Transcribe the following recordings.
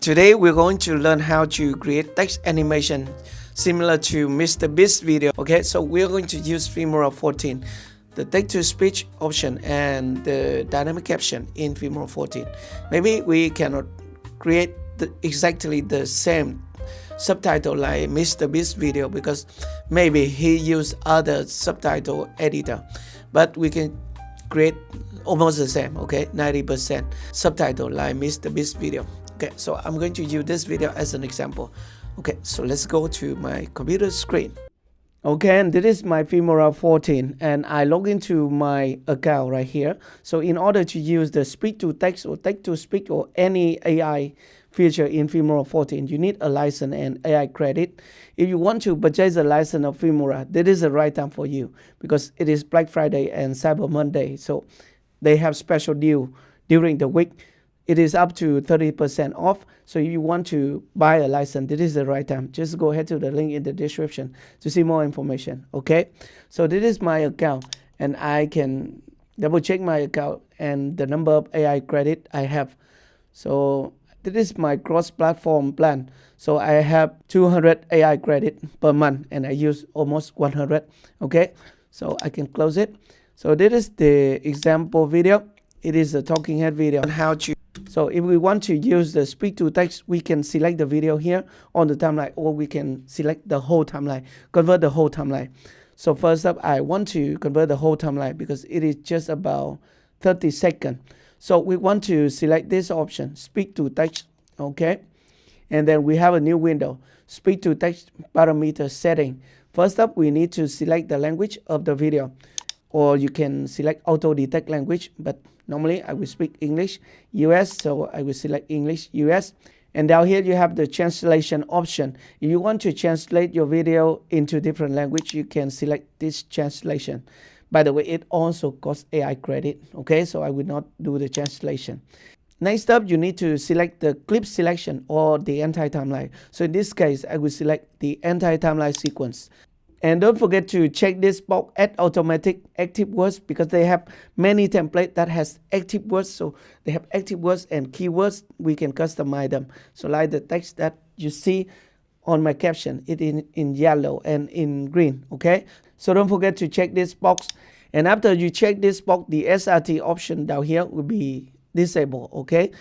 Today we're going to learn how to create text animation similar to MrBeast video. Okay, so we're going to use Filmora 14, the text-to-speech option and the dynamic caption in Filmora 14. Maybe we cannot create exactly the same subtitle like MrBeast video because maybe he used other subtitle editor, but we can create almost the same, okay, 90% subtitle like MrBeast video. Okay, so I'm going to use this video as an example. Okay, so let's go to my computer screen. Okay, and this is my Filmora 14 and I log into my account right here. So in order to use the speak to text or text to speak or any AI feature in Filmora 14, you need a license and AI credit. If you want to purchase a license of Filmora, this is the right time for you because it is Black Friday and Cyber Monday. So they have special deal during the week. It is up to 30% off. So if you want to buy a license, this is the right time. Just go ahead to the link in the description to see more information. Okay, so this is my account and I can double check my account and the number of AI credit I have. So this is my cross-platform plan. So I have 200 AI credit per month and I use almost 100. Okay, so I can close it. So this is the example video. It is a talking head video on how to. So if we want to use the speak to text, we can select the video here on the timeline, or we can select the whole timeline, convert the whole timeline. So first up, I want to convert the whole timeline because it is just about 30 seconds. So we want to select this option, speak to text, okay? And then we have a new window, speak to text parameter setting. First up, we need to select the language of the video, or you can select auto detect language, but normally I will speak English US, so I will select English US. And down here you have the translation option. If you want to translate your video into different language, you can select this translation. By the way, it also costs AI credit, okay? So I will not do the translation. Next up, you need to select the clip selection or the entire timeline. So in this case, I will select the entire timeline sequence. And don't forget to check this box, add automatic active words, because they have many templates that has active words. So they have active words and keywords. We can customize them. So like the text that you see on my caption, it in yellow and in green, okay? So don't forget to check this box. And after you check this box, the SRT option down here will be disabled, okay?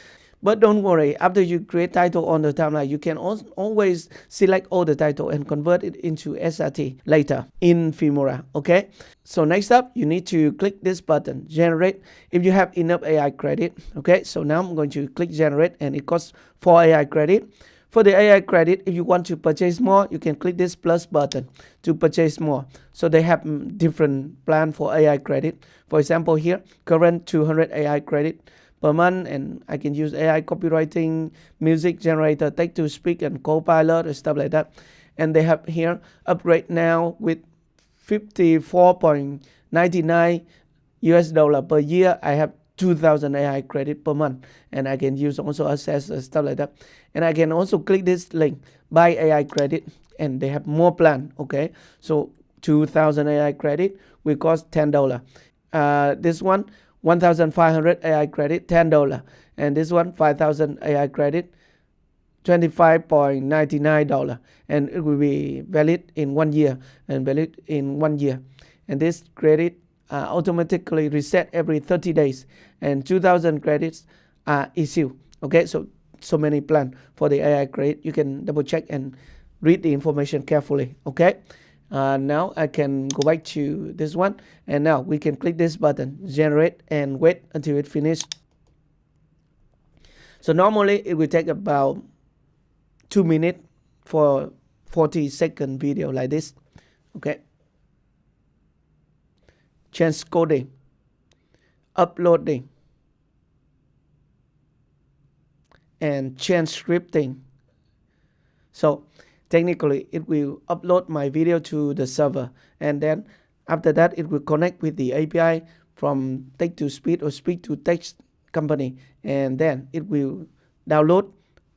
But don't worry, after you create title on the timeline, you can always select all the title and convert it into SRT later in Filmora, okay? So next up, you need to click this button, generate, if you have enough AI credit, okay? So now I'm going to click generate and it costs 4 AI credit. For the AI credit, if you want to purchase more, you can click this plus button to purchase more. So they have different plan for AI credit. For example, here, current 200 AI credit per month, and I can use AI copywriting, music generator, text to speak, and copilot and stuff like that. And they have here upgrade now with 54.99 US dollar per year. I have 2,000 AI credit per month, and I can use also access stuff like that. And I can also click this link, buy AI credit, and they have more plan. Okay, so 2,000 AI credit will cost $10. This one 1,500 AI credit, $10, and this one 5,000 AI credit, $25.99, and it will be valid in 1 year and valid in 1 year. And this credit automatically reset every 30 days, and 2,000 credits are issued. Okay, so many plans for the AI credit. You can double check and read the information carefully. Okay. Now I can go back to this one, and now we can click this button, generate, and wait until it finishes. So normally it will take about 2 minutes for 40-second video like this. Okay. Transcoding, uploading, and transcripting. So technically, it will upload my video to the server, and then after that, it will connect with the API from text to speech or speak to text company, and then it will download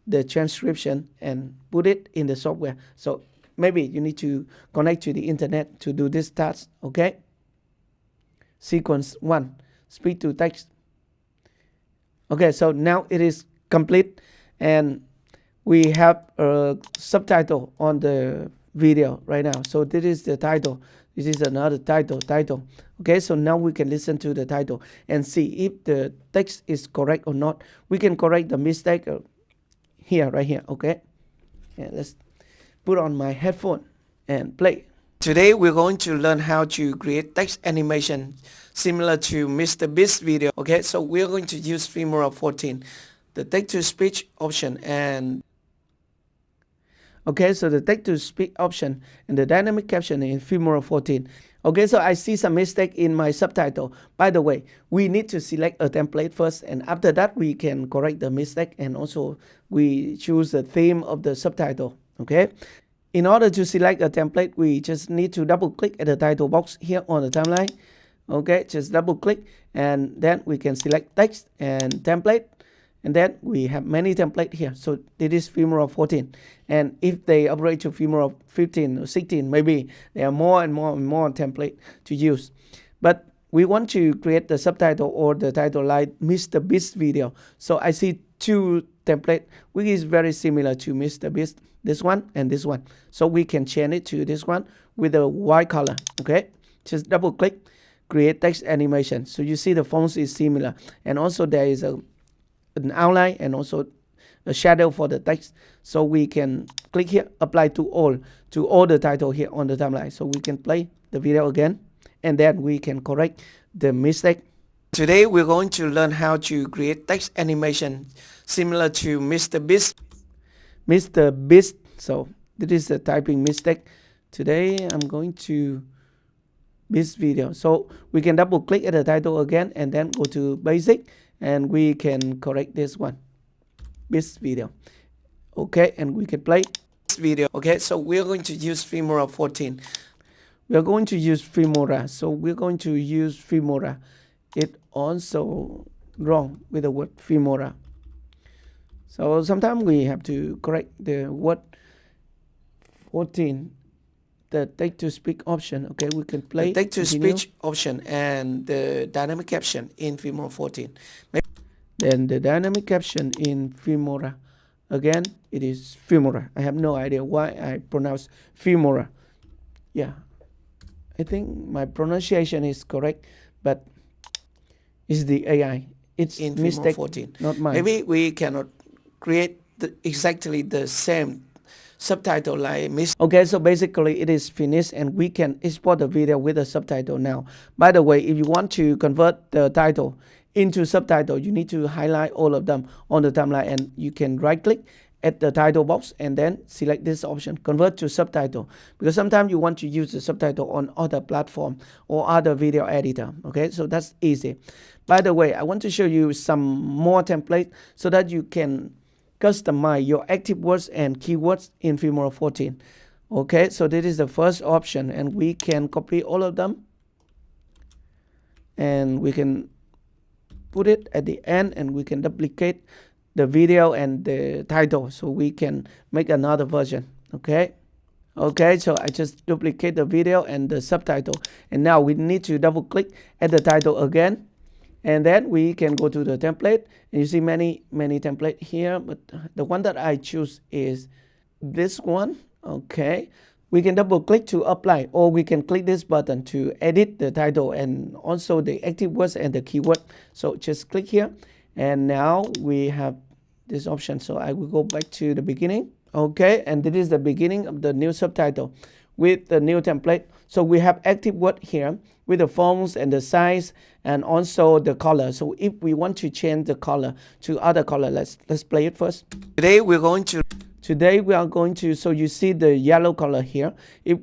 the transcription and put it in the software. So maybe you need to connect to the internet to do this task. Okay. Sequence 1, speak to text. Okay, so now it is complete, and we have a subtitle on the video right now. So this is the title. This is another title. Okay, so now we can listen to the title and see if the text is correct or not. We can correct the mistake here, right here. Okay, and let's put on my headphone and play. Today we're going to learn how to create text animation similar to MrBeast video. Okay, so we're going to use Filmora 14, the text-to-speech option, and okay, so the text-to-speech option and the dynamic caption in Filmora 14. Okay, so I see some mistake in my subtitle. By the way, we need to select a template first, and after that we can correct the mistake, and also we choose the theme of the subtitle. Okay, in order to select a template, we just need to double click at the title box here on the timeline. Okay, just double click, and then we can select text and template. And then we have many templates here. So this is Filmora 14. And if they upgrade to Filmora 15 or 16, maybe there are more and more templates to use. But we want to create the subtitle or the title like MrBeast video. So I see two templates, which is very similar to MrBeast, this one and this one. So we can change it to this one with a white color. Okay, just double click, create text animation. So you see the fonts is similar. And also there is an outline and also a shadow for the text. So we can click here, apply to all the title here on the timeline. So we can play the video again, and then we can correct the mistake. Today we're going to learn how to create text animation similar to MrBeast. So this is the typing mistake. Today I'm going to Beast video. So we can double click at the title again and then go to basic, and we can correct this one, Beast video. Okay, and we can play this video. Okay, so we're going to use Filmora 14. We are going to use Filmora. So we're going to use Filmora. It also wrong with the word Filmora. So sometimes we have to correct the word 14. The text-to-speech option. Okay, we can play the text-to-speech option and the dynamic caption in Filmora 14. Then the dynamic caption in Filmora. Again, it is Filmora. I have no idea why I pronounce Filmora. Yeah, I think my pronunciation is correct, but it's the AI. It's in mistake, Filmora 14. Not mine. Maybe we cannot create exactly the same subtitle like Miss. Okay, so basically it is finished, and we can export the video with a subtitle now. By the way, if you want to convert the title into subtitle, you need to highlight all of them on the timeline, and you can right click at the title box and then select this option, convert to subtitle, because sometimes you want to use the subtitle on other platform or other video editor. Okay, so that's easy. By the way, I want to show you some more templates so that you can customize your active words and keywords in Filmora 14. Okay, so this is the first option, and we can copy all of them, and we can put it at the end, and we can duplicate the video and the title, so we can make another version. Okay, so I just duplicate the video and the subtitle, and now we need to double click at the title again. And then we can go to the template, and you see many templates here, but the one that I choose is this one. Okay, we can double click to apply, or we can click this button to edit the title and also the active words and the keyword. So just click here, and now we have this option. So I will go back to the beginning. Okay, and this is the beginning of the new subtitle with the new template. So we have active word here with the fonts and the size and also the color. So if we want to change the color to other color, let's play it first. Today we are going to, so you see the yellow color here. If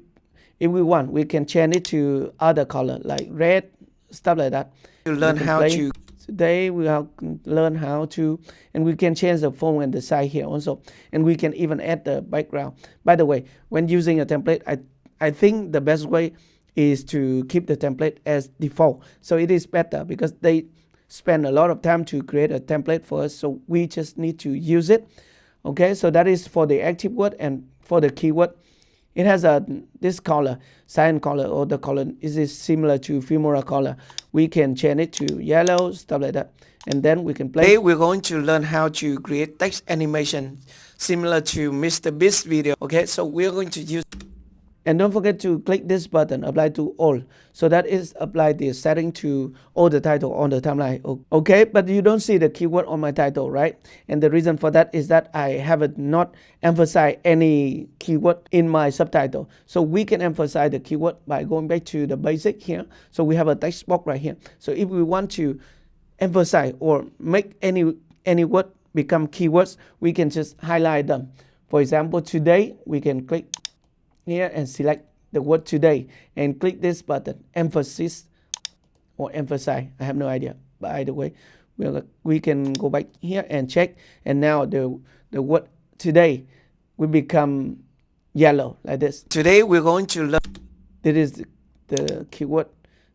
we want, we can change it to other color like red, stuff like that. To learn how to. Today we have learn how to, and we can change the font and the size here also, and we can even add the background. By the way, when using a template, I think the best way is to keep the template as default. So it is better because they spend a lot of time to create a template for us, so we just need to use it. Okay, so that is for the active word, and for the keyword, it has this color, cyan color, or the color is similar to Filmora color. We can change it to yellow, stuff like that. and then we can play. Today we're going to learn how to create text animation similar to MrBeast video. Okay, so we're going to use, and don't forget to click this button, apply to all. So that is apply the setting to all the title on the timeline. Okay, but you don't see the keyword on my title, right? And the reason for that is that I haven't not emphasized any keyword in my subtitle. So we can emphasize the keyword by going back to the basic here. So we have a text box right here. So if we want to emphasize or make any word become keywords, we can just highlight them. For example, today, we can click here and select the word today and click this button, emphasis or emphasize. I have no idea. But either way, we can go back here and check, and now the word today will become yellow like this. Today we're going to learn. This is the keyword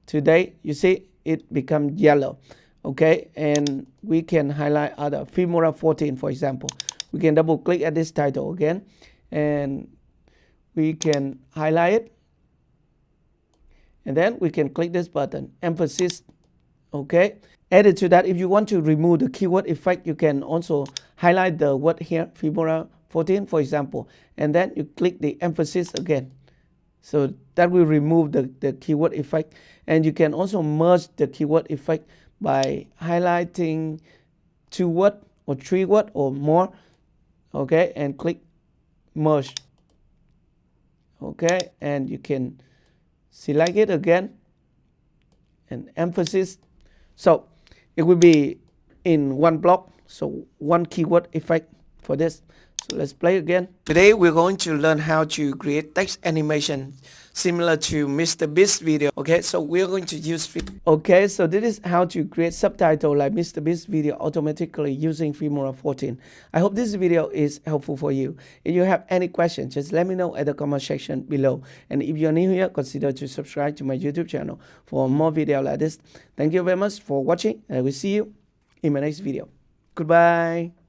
today. You see it become yellow. Okay, and we can highlight other Filmora 14, for example. We can double click at this title again, and we can highlight it, and then we can click this button, emphasis. Okay, added to that, if you want to remove the keyword effect, you can also highlight the word here, Filmora 14, for example, and then you click the emphasis again. So that will remove the keyword effect. And you can also merge the keyword effect by highlighting 2 words or 3 words or more. Okay, and click merge. Okay, and you can select it again and emphasis. So it will be in one block, so one keyword effect for this. So let's play again. Today we're going to learn how to create text animation similar to MrBeast video. Okay, so we're going to use. Okay, so this is how to create subtitle like MrBeast video automatically using Filmora 14. I hope this video is helpful for you. If you have any questions, just let me know at the comment section below. And if you're new here, consider to subscribe to my YouTube channel for more videos like this. Thank you very much for watching, and I will see you in my next video. Goodbye.